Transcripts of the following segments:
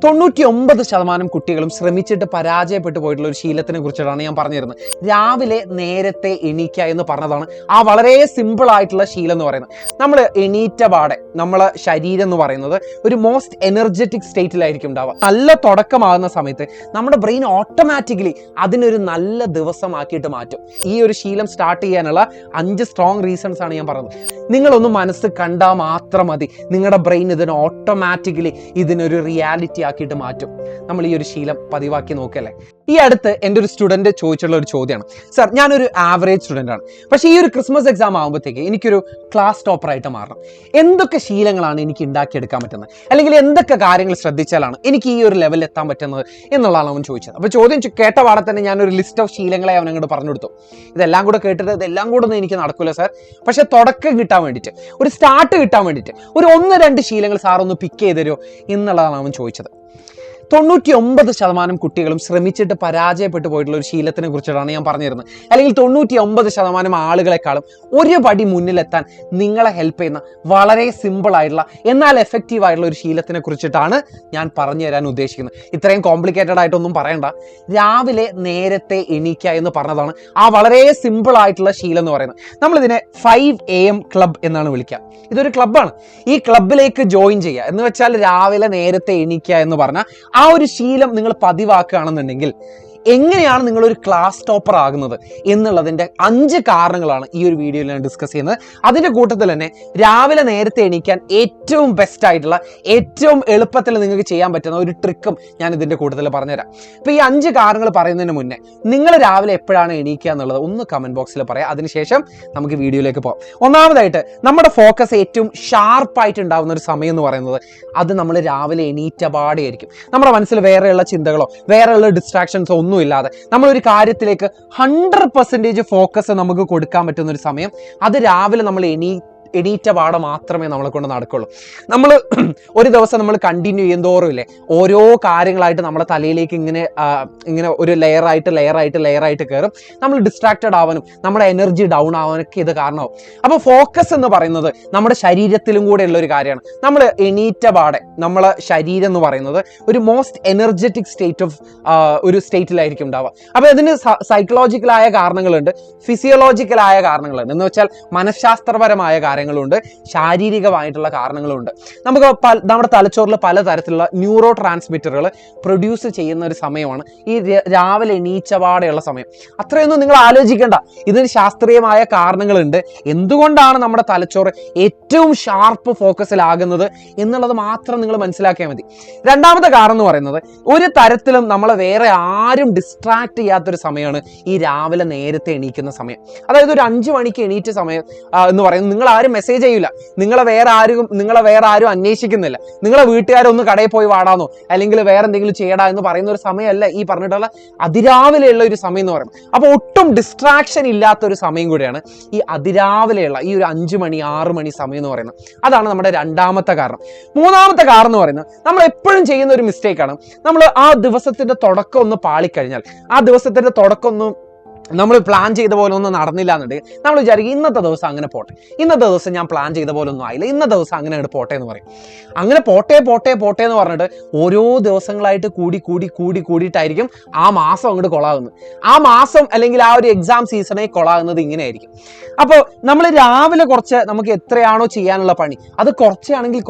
99% കുട്ടികളും ശ്രമിച്ചിട്ട് പരാജയപ്പെട്ടു പോയിട്ടുള്ള ഒരു ശീലത്തിനെ കുറിച്ചിട്ടാണ് ഞാൻ പറഞ്ഞിരുന്നത്. രാവിലെ നേരത്തെ എണീക്കുക എന്ന് പറഞ്ഞതാണ് ആ വളരെ സിമ്പിൾ ആയിട്ടുള്ള ശീലം എന്ന് പറയുന്നത്. നമ്മൾ എണീറ്റ പാടെ നമ്മളെ ശരീരം എന്ന് പറയുന്നത് ഒരു മോസ്റ്റ് എനർജറ്റിക് സ്റ്റേറ്റിലായിരിക്കും ഉണ്ടാവുക. നല്ല തുടക്കമാകുന്ന സമയത്ത് നമ്മുടെ ബ്രെയിൻ ഓട്ടോമാറ്റിക്കലി അതിനൊരു നല്ല ദിവസമാക്കിയിട്ട് മാറ്റും. ഈ ഒരു ശീലം സ്റ്റാർട്ട് ചെയ്യാനുള്ള 5 സ്ട്രോങ് റീസൺസ് ആണ് ഞാൻ പറഞ്ഞത്. നിങ്ങളൊന്ന് മനസ്സ് കണ്ടാൽ മാത്രം മതി, നിങ്ങളുടെ ബ്രെയിൻ ഇതിനെ ഓട്ടോമാറ്റിക്കലി ഇതിനൊരു റിയാലിറ്റി ആക്കിയിട്ട് മാറ്റും. നമ്മൾ ഈ ഒരു ശീലം പതിവാക്കി നോക്കല്ലേ. ഈ അടുത്ത് എൻ്റെ ഒരു സ്റ്റുഡൻറ്റ് ചോദിച്ചുള്ള ഒരു ചോദ്യമാണ്, സർ ഞാനൊരു ആവറേജ് സ്റ്റുഡൻ്റ് ആണ്, പക്ഷേ ഈ ഒരു ക്രിസ്മസ് എക്സാം ആകുമ്പോഴത്തേക്ക് എനിക്കൊരു ക്ലാസ് ടോപ്പറായിട്ട് മാറണം. എന്തൊക്കെ ശീലങ്ങളാണ് എനിക്ക് ഉണ്ടാക്കിയെടുക്കാൻ പറ്റുന്നത്, അല്ലെങ്കിൽ എന്തൊക്കെ കാര്യങ്ങൾ ശ്രദ്ധിച്ചാലാണ് എനിക്ക് ഈ ഒരു ലെവലിൽ എത്താൻ പറ്റുന്നത് എന്നുള്ളതാണ് അവൻ ചോദിച്ചത്. അപ്പോൾ ചോദ്യം കേട്ട പാടെ തന്നെ ഞാനൊരു ലിസ്റ്റ് ഓഫ് ശീലങ്ങളെ അവൻ അങ്ങോട്ട് പറഞ്ഞു കൊടുത്തു. ഇതെല്ലാം കൂടെ കേട്ടിട്ട് ഇതെല്ലാം കൂടെ ഒന്നും എനിക്ക് നടക്കില്ല സാർ, പക്ഷേ തുടക്കം കിട്ടാൻ വേണ്ടിയിട്ട്, ഒരു സ്റ്റാർട്ട് കിട്ടാൻ വേണ്ടിയിട്ട് ഒരു 1-2 ശീലങ്ങൾ സാർ ഒന്ന് പിക്ക് ചെയ്ത് തരുമോ എന്നുള്ളതാണ് അവൻ ചോദിച്ചത്. 99% കുട്ടികളും ശ്രമിച്ചിട്ട് പരാജയപ്പെട്ടു പോയിട്ടുള്ള ഒരു ശീലത്തിനെ കുറിച്ചിട്ടാണ് ഞാൻ പറഞ്ഞിരുന്നത്. അല്ലെങ്കിൽ 99% ആളുകളെക്കാളും ഒരു പടി മുന്നിലെത്താൻ നിങ്ങളെ ഹെൽപ്പ് ചെയ്യുന്ന വളരെ സിമ്പിൾ ആയിട്ടുള്ള എന്നാൽ എഫക്റ്റീവ് ആയിട്ടുള്ള ഒരു ശീലത്തിനെ കുറിച്ചിട്ടാണ് ഞാൻ പറഞ്ഞു തരാൻ ഉദ്ദേശിക്കുന്നത്. ഇത്രയും കോംപ്ലിക്കേറ്റഡ് ആയിട്ടൊന്നും പറയണ്ട. രാവിലെ നേരത്തെ എണീക്കുക എന്ന് പറഞ്ഞതാണ് ആ വളരെ സിമ്പിൾ ആയിട്ടുള്ള ശീലം എന്ന് പറയുന്നത്. നമ്മളിതിനെ 5 AM ക്ലബ് എന്നാണ് വിളിക്കുക. ഇതൊരു ക്ലബ്ബാണ്. ഈ ക്ലബിലേക്ക് ജോയിൻ ചെയ്യുക എന്ന് വെച്ചാൽ രാവിലെ നേരത്തെ എണീക്കുക എന്ന് പറഞ്ഞാൽ ആ ഒരു ശീലം നിങ്ങൾ പതിവാക്കുകയാണെന്നുണ്ടെങ്കിൽ എങ്ങനെയാണ് നിങ്ങളൊരു ക്ലാസ് ടോപ്പർ ആകുന്നത് എന്നുള്ളതിൻ്റെ 5 കാരണങ്ങളാണ് ഈ ഒരു വീഡിയോയിൽ ഞാൻ ഡിസ്കസ് ചെയ്യുന്നത്. അതിൻ്റെ കൂട്ടത്തിൽ തന്നെ രാവിലെ നേരത്തെ എണീക്കാൻ ഏറ്റവും ബെസ്റ്റ് ആയിട്ടുള്ള ഏറ്റവും എളുപ്പത്തിൽ നിങ്ങൾക്ക് ചെയ്യാൻ പറ്റുന്ന ഒരു ട്രിക്കും ഞാൻ ഇതിൻ്റെ കൂട്ടത്തിൽ പറഞ്ഞുതരാം. അപ്പോൾ ഈ 5 കാരണങ്ങൾ പറയുന്നതിന് മുന്നേ നിങ്ങൾ രാവിലെ എപ്പോഴാണ് എണീക്കുക എന്നുള്ളത് ഒന്ന് കമൻറ്റ് ബോക്സിൽ പറയാം. അതിനുശേഷം നമുക്ക് വീഡിയോയിലേക്ക് പോകാം. ഒന്നാമതായിട്ട് നമ്മുടെ ഫോക്കസ് ഏറ്റവും ഷാർപ്പായിട്ട് ഉണ്ടാകുന്ന ഒരു സമയം എന്ന് പറയുന്നത് അത് നമ്മൾ രാവിലെ എണീറ്റ പാടെയായിരിക്കും. നമ്മുടെ മനസ്സിൽ വേറെയുള്ള ചിന്തകളോ വേറെയുള്ള ഡിസ്ട്രാക്ഷൻസോ ഇല്ലാതെ നമ്മളൊരു കാര്യത്തിലേക്ക് 100% ഫോക്കസ് നമുക്ക് കൊടുക്കാൻ പറ്റുന്ന ഒരു സമയം അത് രാവിലെ നമ്മൾ എണീറ്റ പാടെ മാത്രമേ നമ്മളെ കൊണ്ട് നടക്കുള്ളൂ. നമ്മൾ ഒരു ദിവസം നമ്മൾ കണ്ടിന്യൂ ചെയ്യുന്തോറും ഇല്ലേ ഓരോ കാര്യങ്ങളായിട്ട് നമ്മുടെ തലയിലേക്ക് ഇങ്ങനെ ഒരു ലെയറായിട്ട് കയറും. നമ്മൾ ഡിസ്ട്രാക്റ്റഡ് ആവാനും നമ്മുടെ എനർജി ഡൗൺ ആവാനൊക്കെ ഇത് കാരണമാവും. അപ്പോൾ ഫോക്കസ് എന്ന് പറയുന്നത് നമ്മുടെ ശരീരത്തിലും കൂടെ ഉള്ള ഒരു കാര്യമാണ്. നമ്മൾ എണീറ്റ പാടെ നമ്മളെ ശരീരം എന്ന് പറയുന്നത് ഒരു മോസ്റ്റ് എനർജറ്റിക് ഒരു സ്റ്റേറ്റിലായിരിക്കും ഉണ്ടാവുക. അപ്പോൾ ഇതിന് സൈക്കോളജിക്കലായ കാരണങ്ങളുണ്ട്, ഫിസിയോളജിക്കലായ കാരണങ്ങളുണ്ട്. എന്ന് വെച്ചാൽ മനഃശാസ്ത്രപരമായ കാര്യങ്ങളുണ്ട്, ശാരീരികമായിട്ടുള്ള കാരണങ്ങളുണ്ട്. നമുക്ക് നമ്മുടെ തലച്ചോറിൽ പലതരത്തിലുള്ള ന്യൂറോ ട്രാൻസ്മിറ്ററുകൾ പ്രൊഡ്യൂസ് ചെയ്യുന്ന ഒരു സമയമാണ് ഈ രാവിലെ എണീച്ചപാടെയുള്ള സമയം. അത്രയൊന്നും നിങ്ങൾ ആലോചിക്കേണ്ട. ഇതിന് ശാസ്ത്രീയമായ കാരണങ്ങളുണ്ട്. എന്തുകൊണ്ടാണ് നമ്മുടെ തലച്ചോറ് ഏറ്റവും ഷാർപ്പ് ഫോക്കസിലാകുന്നത് എന്നുള്ളത് മാത്രം നിങ്ങൾ മനസ്സിലാക്കിയാൽ മതി. രണ്ടാമത്തെ കാരണം എന്ന് പറയുന്നത് ഒരു തരത്തിലും നമ്മളെ വേറെ ആരും ഡിസ്ട്രാക്ട് ചെയ്യാത്തൊരു സമയമാണ് ഈ രാവിലെ നേരത്തെ എണീക്കുന്ന സമയം. അതായത് ഒരു 5 മണിക്ക് എണീറ്റ സമയം എന്ന് പറയുന്നത് നിങ്ങൾ ആരും മെസ്സേജ് ചെയ്യില്ല, നിങ്ങളെ വേറെ ആരും അന്വേഷിക്കുന്നില്ല, നിങ്ങളെ വീട്ടുകാരൊന്ന് കടയിൽ പോയി വാടാന്നോ അല്ലെങ്കിൽ വേറെ എന്തെങ്കിലും ചെയ്യടാ എന്ന് പറയുന്ന ഒരു സമയമല്ല ഈ പറഞ്ഞിട്ടുള്ള അതിരാവിലെയുള്ള ഒരു സമയം എന്ന് പറയുന്നത്. അപ്പോൾ ഒട്ടും ഡിസ്ട്രാക്ഷൻ ഇല്ലാത്തൊരു സമയം കൂടിയാണ് ഈ അതിരാവിലെയുള്ള ഈ ഒരു 5 മണി 6 മണി സമയം എന്ന് പറയുന്നത്. അതാണ് നമ്മുടെ രണ്ടാമത്തെ കാരണം. മൂന്നാമത്തെ കാരണം എന്ന് പറയുന്നത് നമ്മൾ എപ്പോഴും ചെയ്യുന്ന ഒരു മിസ്റ്റേക്കാണ്. നമ്മൾ ആ ദിവസത്തിന്റെ തുടക്കം ഒന്ന് പാളിക്കഴിഞ്ഞാൽ, ആ ദിവസത്തിന്റെ തുടക്കം ഒന്ന് നമ്മൾ പ്ലാൻ ചെയ്ത പോലെ ഒന്നും നടന്നില്ല എന്നുണ്ടെങ്കിൽ നമ്മൾ വിചാരിക്കും ഇന്നത്തെ ദിവസം അങ്ങനെ പോട്ടെ, ഇന്നത്തെ ദിവസം ഞാൻ പ്ലാൻ ചെയ്ത പോലെ ഒന്നും ആയില്ല, ഇന്നത്തെ ദിവസം അങ്ങനെ അങ്ങോട്ട് പോട്ടെ എന്ന് പറയും. അങ്ങനെ പോട്ടെ എന്ന് പറഞ്ഞിട്ട് ഓരോ ദിവസങ്ങളായിട്ട് കൂടിയിട്ടായിരിക്കും ആ മാസം അങ്ങോട്ട് കൊളാകുന്നത്. ആ മാസം അല്ലെങ്കിൽ ആ ഒരു എക്സാം സീസണെ കൊളാകുന്നത് ഇങ്ങനെയായിരിക്കും. അപ്പോൾ നമ്മൾ രാവിലെ നമുക്ക് എത്രയാണോ ചെയ്യാനുള്ള പണി അത് കുറച്ചാണെങ്കിൽ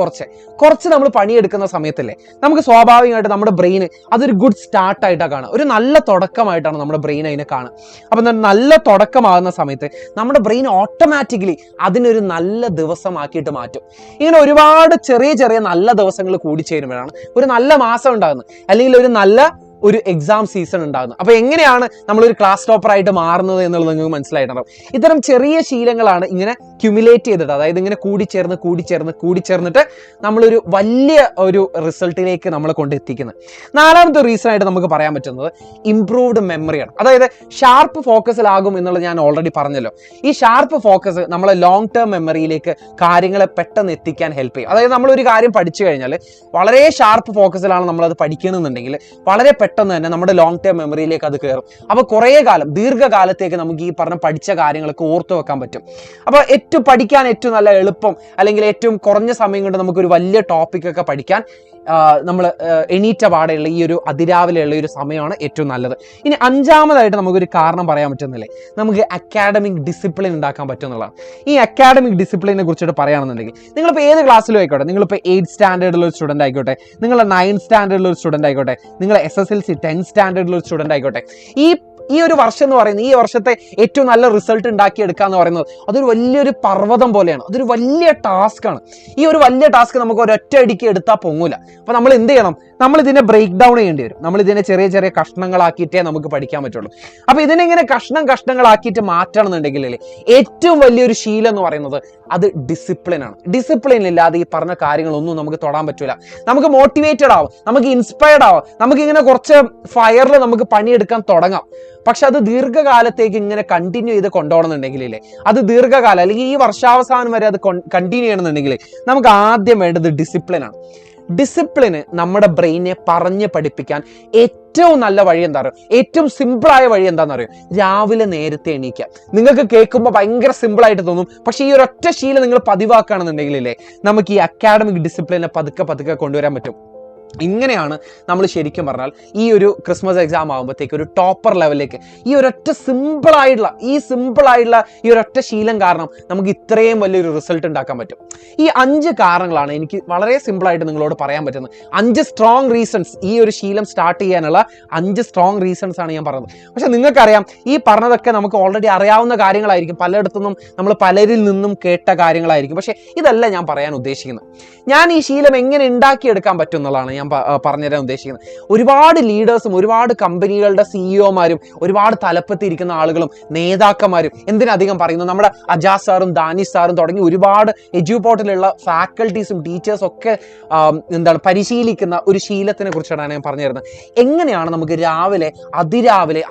കുറച്ച് നമ്മൾ പണിയെടുക്കുന്ന സമയത്തല്ലേ നമുക്ക് സ്വാഭാവികമായിട്ട് നമ്മുടെ ബ്രെയിന് അതൊരു ഗുഡ് സ്റ്റാർട്ടായിട്ടാണ് കാണുക, ഒരു നല്ല തുടക്കമായിട്ടാണ് നമ്മുടെ ബ്രെയിൻ അതിനെ കാണുക. അപ്പം നല്ല തുടക്കമാകുന്ന സമയത്ത് നമ്മുടെ ബ്രെയിൻ ഓട്ടോമാറ്റിക്കലി അതിനൊരു നല്ല ദിവസമാക്കിയിട്ട് മാറ്റും. ഇങ്ങനെ ഒരുപാട് ചെറിയ നല്ല ദിവസങ്ങൾ കൂടിച്ചേരുമ്പോഴാണ് ഒരു നല്ല മാസം ഉണ്ടാകുന്നത്, അല്ലെങ്കിൽ ഒരു എക്സാം സീസൺ ഉണ്ടാകുന്നത്. അപ്പോൾ എങ്ങനെയാണ് നമ്മളൊരു ക്ലാസ് ടോപ്പറായിട്ട് മാറുന്നത് എന്നുള്ളത് നിങ്ങൾക്ക് മനസ്സിലായിട്ടുണ്ടാവും. ഇത്തരം ചെറിയ ശീലങ്ങളാണ് ഇങ്ങനെ ക്യുമുലേറ്റ് ചെയ്തിട്ട്, അതായത് ഇങ്ങനെ കൂടിച്ചേർന്നിട്ട് നമ്മളൊരു വലിയ ഒരു റിസൾട്ടിലേക്ക് നമ്മളെ കൊണ്ടെത്തിക്കുന്നത്. നാലാമത്തെ റീസൺ ആയിട്ട് നമുക്ക് പറയാൻ പറ്റുന്നത് ഇംപ്രൂവ്ഡ് മെമ്മറിയാണ്. അതായത് ഷാർപ്പ് ഫോക്കസിലാകും എന്നുള്ളത് ഞാൻ ഓൾറെഡി പറഞ്ഞല്ലോ. ഈ ഷാർപ്പ് ഫോക്കസ് നമ്മളെ ലോങ് ടേം മെമ്മറിയിലേക്ക് കാര്യങ്ങളെ പെട്ടെന്ന് എത്തിക്കാൻ ഹെൽപ്പ് ചെയ്യും. അതായത് നമ്മളൊരു കാര്യം പഠിച്ചു കഴിഞ്ഞാൽ വളരെ ഷാർപ്പ് ഫോക്കസിലാണ് നമ്മളത് പഠിക്കണമെന്നുണ്ടെങ്കിൽ വളരെ പെട്ടെന്ന് തന്നെ നമ്മുടെ ലോങ് ടേം മെമ്മറിയിലേക്ക് അത് കയറും. അപ്പോൾ കുറേ കാലം ദീർഘകാലത്തേക്ക് നമുക്ക് ഈ പറഞ്ഞ പഠിച്ച കാര്യങ്ങളൊക്കെ ഓർത്തു വെക്കാൻ പറ്റും. അപ്പോൾ പഠിക്കാൻ ഏറ്റവും നല്ല എളുപ്പം അല്ലെങ്കിൽ ഏറ്റവും കുറഞ്ഞ സമയം കൊണ്ട് നമുക്കൊരു വലിയ ടോപ്പിക്കൊക്കെ പഠിക്കാൻ നമ്മൾ എണീറ്റ പാടെയുള്ള ഈ ഒരു അതിരാവിലെയുള്ള ഒരു സമയമാണ് ഏറ്റവും നല്ലത്. ഇനി അഞ്ചാമതായിട്ട് നമുക്കൊരു കാരണം പറയാൻ പറ്റുന്നില്ലേ, നമുക്ക് അക്കാഡമിക് ഡിസിപ്ലിൻ ഉണ്ടാക്കാൻ പറ്റുമെന്നുള്ളതാണ്. ഈ അക്കാഡമിക് ഡിസിപ്ലിനെ കുറിച്ചിട്ട് പറയുകയാണെന്നുണ്ടെങ്കിൽ നിങ്ങളിപ്പോൾ ഏത് ക്ലാസ്സിലും ആയിക്കോട്ടെ, നിങ്ങളിപ്പോൾ 8th സ്റ്റാൻഡേർഡിലുള്ള ഒരു സ്റ്റുഡൻ്റ് ആയിക്കോട്ടെ, നിങ്ങൾ 9th സ്റ്റാൻഡേർഡിലുള്ള ഒരു സ്റ്റുഡൻ്റ് ആയിക്കോട്ടെ, നിങ്ങൾ SSLC 10th സ്റ്റാൻഡേർഡിലുള്ള ഒരു സ്റ്റുഡൻ്റ് ആയിക്കോട്ടെ, ഈ ഒരു വർഷം എന്ന് പറയുന്നത്, ഈ വർഷത്തെ ഏറ്റവും നല്ല റിസൾട്ട് ഉണ്ടാക്കിയെടുക്കുക എന്ന് പറയുന്നത് അതൊരു വലിയൊരു പർവ്വതം പോലെയാണ്. അതൊരു വലിയ ടാസ്ക്കാണ്. ഈ ഒരു വലിയ ടാസ്ക് നമുക്ക് ഒരൊറ്റ അടിക്ക് എടുത്താൽ പൊങ്ങൂല. അപ്പോൾ നമ്മൾ എന്ത് ചെയ്യണം? നമ്മൾ ഇതിനെ ബ്രേക്ക് ഡൗൺ ചെയ്യേണ്ടി വരും. നമ്മൾ ഇതിനെ ചെറിയ ചെറിയ കഷ്ണങ്ങളാക്കിയിട്ടേ നമുക്ക് പഠിക്കാൻ പറ്റുള്ളൂ. അപ്പോൾ ഇതിനെങ്ങനെ കഷ്ണങ്ങളാക്കിയിട്ട് മാറ്റണമെന്നുണ്ടെങ്കിൽ ഏറ്റവും വലിയൊരു ശീലം എന്ന് പറയുന്നത് അത് ഡിസിപ്ലിനാണ്. ഡിസിപ്ലിൻ ഇല്ലാതെ ഈ പറഞ്ഞ കാര്യങ്ങളൊന്നും നമുക്ക് തൊടാൻ പറ്റില്ല. നമുക്ക് മോട്ടിവേറ്റഡ് ആവും, നമുക്ക് ഇൻസ്പയർഡ് ആവാം, നമുക്കിങ്ങനെ കുറച്ച് ഫയറിൽ നമുക്ക് പണിയെടുക്കാൻ തുടങ്ങാം. പക്ഷെ അത് ദീർഘകാലത്തേക്ക് ഇങ്ങനെ കണ്ടിന്യൂ ചെയ്ത് കൊണ്ടുപോകണമെന്നുണ്ടെങ്കിലേ, അത് ദീർഘകാലം അല്ലെങ്കിൽ ഈ വർഷാവസാനം വരെ അത് കണ്ടിന്യൂ ചെയ്യണമെന്നുണ്ടെങ്കിൽ നമുക്ക് ആദ്യം വേണ്ടത് ഡിസിപ്ലിനാണ്. ഡിസിപ്ലിന് നമ്മുടെ ബ്രെയിനെ പറഞ്ഞ് പഠിപ്പിക്കാൻ ഏറ്റവും നല്ല വഴി എന്താ പറയുക, ഏറ്റവും സിമ്പിളായ വഴി എന്താണെന്ന് അറിയോ? രാവിലെ നേരത്തെ എണീക്കുക. നിങ്ങൾക്ക് കേൾക്കുമ്പോൾ ഭയങ്കര സിമ്പിളായിട്ട് തോന്നും, പക്ഷേ ഈ ഒരു ഒറ്റ ശീലം നിങ്ങൾ പതിവാക്കുകയാണെന്നുണ്ടെങ്കിലേ നമുക്ക് ഈ അക്കാഡമിക് ഡിസിപ്ലിനെ പതുക്കെ കൊണ്ടുവരാൻ പറ്റും. ഇങ്ങനെയാണ് നമ്മൾ ശരിക്കും പറഞ്ഞാൽ ഈ ഒരു ക്രിസ്മസ് എക്സാം ആകുമ്പോഴത്തേക്ക് ഒരു ടോപ്പർ ലെവലിലേക്ക് ഈ ഒരൊറ്റ സിമ്പിളായിട്ടുള്ള ഈ ഒരൊറ്റ ശീലം കാരണം നമുക്ക് ഇത്രയും വലിയൊരു റിസൾട്ട് ഉണ്ടാക്കാൻ പറ്റും. ഈ 5 കാരണങ്ങളാണ് എനിക്ക് വളരെ സിമ്പിളായിട്ട് നിങ്ങളോട് പറയാൻ പറ്റുന്നത്. 5 സ്ട്രോങ് റീസൺസ്, ഈ ഒരു ശീലം സ്റ്റാർട്ട് ചെയ്യാനുള്ള 5 സ്ട്രോങ് റീസൺസ് ആണ് ഞാൻ പറഞ്ഞത്. പക്ഷെ നിങ്ങൾക്കറിയാം, ഈ പറഞ്ഞതൊക്കെ നമുക്ക് ഓൾറെഡി അറിയാവുന്ന കാര്യങ്ങളായിരിക്കും, പലയിടത്തുനിന്നും നമ്മൾ പലരിൽ നിന്നും കേട്ട കാര്യങ്ങളായിരിക്കും. പക്ഷെ ഇതല്ല ഞാൻ പറയാൻ ഉദ്ദേശിക്കുന്നത്. ഞാൻ ഈ ശീലം എങ്ങനെ ഉണ്ടാക്കിയെടുക്കാൻ പറ്റും എന്നുള്ളതാണ് ഞാൻ പറഞ്ഞുതരാൻ ഉദ്ദേശിക്കുന്നത്. ഒരുപാട് ലീഡേഴ്സും ഒരുപാട് കമ്പനികളുടെ സിഇഒമാരും ഒരുപാട് തലപ്പത്തിരിക്കുന്ന ആളുകളും നേതാക്കന്മാരും, എന്തിനധികം പറയുന്നു, നമ്മുടെ അജാസ് സാറും ദാനിഷ് സാറും തുടങ്ങി ഒരുപാട് എഡ്യൂപോർട്ടിലുള്ള ഫാക്കൽറ്റീസും ടീച്ചേഴ്സും ഒക്കെ പരിശീലിക്കുന്ന ഒരു ശീലത്തിനെ കുറിച്ചാണ് ഞാൻ പറഞ്ഞു തരുന്നത്. എങ്ങനെയാണ് നമുക്ക് അതിരാവിലെ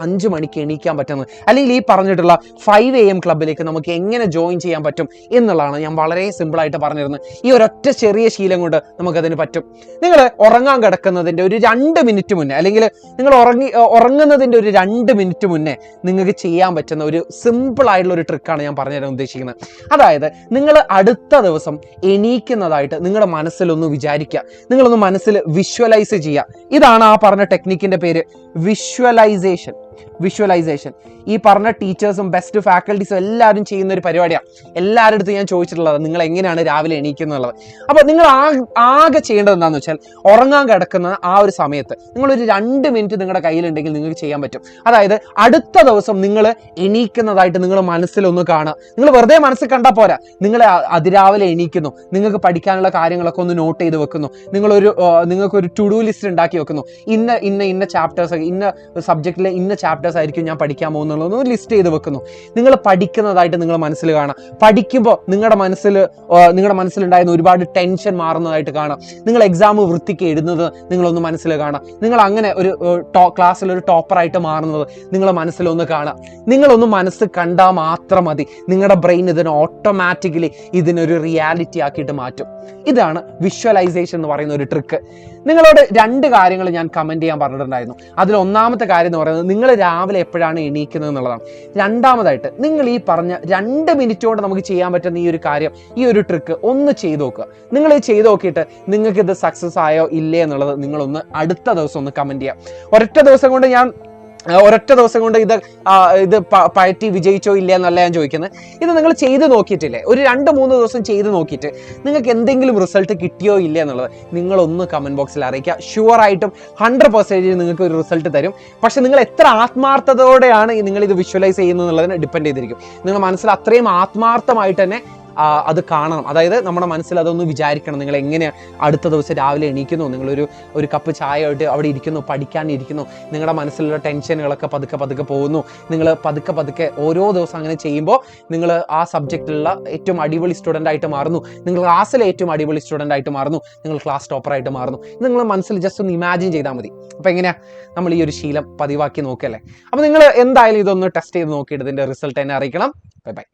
5 മണിക്ക് എണീക്കാൻ പറ്റുന്നത്, അല്ലെങ്കിൽ ഈ പറഞ്ഞിട്ടുള്ള 5 AM ക്ലബിലേക്ക് നമുക്ക് എങ്ങനെ ജോയിൻ ചെയ്യാൻ പറ്റും എന്നുള്ളതാണ് ഞാൻ വളരെ സിമ്പിളായിട്ട് പറഞ്ഞു തരുന്നത്. ഈ ഒരൊറ്റ ചെറിയ ശീലം കൊണ്ട് നമുക്കതിന് പറ്റും. നിങ്ങൾ ഉറങ്ങാൻ കിടക്കുന്നതിൻ്റെ ഒരു 2 മിനിറ്റ് മുന്നേ, അല്ലെങ്കിൽ നിങ്ങൾ ഉറങ്ങുന്നതിൻ്റെ ഒരു 2 മിനിറ്റ് മുന്നേ നിങ്ങൾക്ക് ചെയ്യാൻ പറ്റുന്ന ഒരു സിമ്പിൾ ആയിട്ടുള്ള ഒരു ട്രിക്കാണ് ഞാൻ പറഞ്ഞു തരാൻ ഉദ്ദേശിക്കുന്നത്. അതായത് നിങ്ങൾ അടുത്ത ദിവസം എണീക്കുന്നതായിട്ട് നിങ്ങളുടെ മനസ്സിലൊന്ന് വിചാരിക്കുക, നിങ്ങളൊന്ന് മനസ്സിൽ വിഷ്വലൈസ് ചെയ്യുക. ഇതാണ് ആ പറഞ്ഞ ടെക്നിക്കിൻ്റെ പേര്, വിഷ്വലൈസേഷൻ. ഈ പറഞ്ഞ ടീച്ചേഴ്സും ബെസ്റ്റ് ഫാക്കൽറ്റീസും എല്ലാവരും ചെയ്യുന്ന ഒരു പരിപാടിയാണ്. എല്ലാവരുടെ അടുത്തും ഞാൻ ചോദിച്ചിട്ടുള്ളത് നിങ്ങൾ എങ്ങനെയാണ് രാവിലെ എണീക്കുന്നുള്ളത്. അപ്പോൾ നിങ്ങൾ ആകെ ചെയ്യേണ്ടത് എന്താണെന്ന് വെച്ചാൽ, ഉറങ്ങാൻ കിടക്കുന്ന ആ ഒരു സമയത്ത് നിങ്ങളൊരു 2 മിനിറ്റ് നിങ്ങളുടെ കയ്യിലുണ്ടെങ്കിൽ നിങ്ങൾക്ക് ചെയ്യാൻ പറ്റും. അതായത് അടുത്ത ദിവസം നിങ്ങൾ എണീക്കുന്നതായിട്ട് നിങ്ങൾ മനസ്സിലൊന്ന് കാണുക. നിങ്ങൾ വെറുതെ മനസ്സിൽ കണ്ടാൽ പോരാ, നിങ്ങൾ അതിരാവിലെ എണീക്കുന്നു, നിങ്ങൾക്ക് പഠിക്കാനുള്ള കാര്യങ്ങളൊക്കെ ഒന്ന് നോട്ട് ചെയ്ത് വെക്കുന്നു, നിങ്ങൾക്കൊരു ടു ഡു ലിസ്റ്റ് ഉണ്ടാക്കി വെക്കുന്നു. ഇന്ന ചാപ്റ്റേഴ്സ്, ഇന്ന സബ്ജക്റ്റിലെ ഇന്ന ചാപ്റ്റേഴ്സ് ആയിരിക്കും ഞാൻ പഠിക്കാൻ പോകുന്നുള്ളൂ, ലിസ്റ്റ് ചെയ്ത് വെക്കുന്നു. നിങ്ങൾ പഠിക്കുന്നതായിട്ട് നിങ്ങൾ മനസ്സിൽ കാണാം. പഠിക്കുമ്പോൾ നിങ്ങളുടെ മനസ്സിലുണ്ടായിരുന്ന ഒരുപാട് ടെൻഷൻ മാറുന്നതായിട്ട് കാണാം. നിങ്ങൾ എക്സാം വൃത്തിക്ക് എഴുതുന്നത് നിങ്ങളൊന്ന് മനസ്സിൽ കാണാം. നിങ്ങൾ അങ്ങനെ ഒരു ക്ലാസ്സിൽ ഒരു ടോപ്പറായിട്ട് മാറുന്നത് നിങ്ങളെ മനസ്സിലൊന്ന് കാണാം. നിങ്ങളൊന്ന് മനസ്സ് കണ്ടാൽ മാത്രം മതി, നിങ്ങളുടെ ബ്രെയിൻ ഇതിനെ ഓട്ടോമാറ്റിക്കലി ഇതിനൊരു റിയാലിറ്റി ആക്കിയിട്ട് മാറ്റും. ഇതാണ് വിഷ്വലൈസേഷൻ എന്ന് പറയുന്ന ഒരു ട്രിക്ക്. നിങ്ങളോട് 2 കാര്യങ്ങൾ ഞാൻ കമൻറ്റ് ചെയ്യാൻ പറഞ്ഞിട്ടുണ്ടായിരുന്നു. അതിൽ ഒന്നാമത്തെ കാര്യം എന്ന് പറയുന്നത് നിങ്ങൾ രാവിലെ എപ്പോഴാണ് എണീക്കുന്നത് എന്നുള്ളതാണ്. രണ്ടാമതായിട്ട് നിങ്ങൾ ഈ പറഞ്ഞ 2 മിനിറ്റ് കൊണ്ട് നമുക്ക് ചെയ്യാൻ പറ്റുന്ന ഈ ഒരു കാര്യം, ഈ ഒരു ട്രിക്ക് ഒന്ന് ചെയ്ത് നോക്കുക. നിങ്ങൾ ചെയ്ത് നോക്കിയിട്ട് നിങ്ങൾക്ക് ഇത് സക്സസ് ആയോ ഇല്ലേ എന്നുള്ളത് നിങ്ങളൊന്ന് അടുത്ത ദിവസം ഒന്ന് കമൻറ്റ് ചെയ്യാം. ഒരൊറ്റ ദിവസം കൊണ്ട് ഇത് പയറ്റി വിജയിച്ചോ ഇല്ല എന്നല്ല ഞാൻ ചോദിക്കുന്നത്. ഇത് നിങ്ങൾ ചെയ്ത് നോക്കിയിട്ടില്ലേ, ഒരു 2-3 ദിവസം ചെയ്ത് നോക്കിയിട്ട് നിങ്ങൾക്ക് എന്തെങ്കിലും റിസൾട്ട് കിട്ടിയോ ഇല്ല എന്നുള്ളത് നിങ്ങളൊന്ന് കമൻറ്റ് ബോക്സിൽ അറിയിക്കുക. ഷുവറായിട്ടും 100% നിങ്ങൾക്ക് ഒരു റിസൾട്ട് തരും. പക്ഷെ നിങ്ങൾ എത്ര ആത്മാർത്ഥതയോടെയാണ് നിങ്ങളിത് വിഷ്വലൈസ് ചെയ്യുന്നത് എന്നുള്ളതിനെ ഡിപ്പെൻഡ് ചെയ്തിരിക്കും. നിങ്ങളുടെ മനസ്സിൽ അത്രയും ആത്മാർത്ഥമായിട്ട് തന്നെ അത് കാണണം. അതായത് നമ്മുടെ മനസ്സിൽ അതൊന്ന് വിചാരിക്കണം. നിങ്ങൾ എങ്ങനെ അടുത്ത ദിവസം രാവിലെ എണീക്കുന്നു, നിങ്ങളൊരു കപ്പ് ചായ ആയിട്ട് അവിടെ ഇരിക്കുന്നു, പഠിക്കാനിരിക്കുന്നു, നിങ്ങളുടെ മനസ്സിലുള്ള ടെൻഷനുകളൊക്കെ പതുക്കെ പോകുന്നു. നിങ്ങൾ പതുക്കെ ഓരോ ദിവസം അങ്ങനെ ചെയ്യുമ്പോൾ നിങ്ങൾ ആ സബ്ജക്റ്റിലുള്ള ഏറ്റവും അടിപൊളി സ്റ്റുഡൻ്റ് ആയിട്ട് മാറുന്നു, നിങ്ങൾ ക്ലാസ്സിലെ ഏറ്റവും അടിപൊളി സ്റ്റുഡൻ്റ് ആയിട്ട് മാറുന്നു, നിങ്ങൾ ക്ലാസ് ടോപ്പറായിട്ട് മാറുന്നു. ഇത് നിങ്ങൾ മനസ്സിൽ ജസ്റ്റ് ഒന്ന് ഇമാജിൻ ചെയ്താൽ മതി. അപ്പോൾ എങ്ങനെയാ നമ്മൾ ഈ ഒരു ശീലം പതിവാക്കി നോക്കല്ലേ. അപ്പോൾ നിങ്ങൾ എന്തായാലും ഇതൊന്ന് ടെസ്റ്റ് ചെയ്ത് നോക്കിയിട്ട് ഇതിൻ്റെ റിസൾട്ട് എന്നെ അറിയിക്കണം. ബൈ.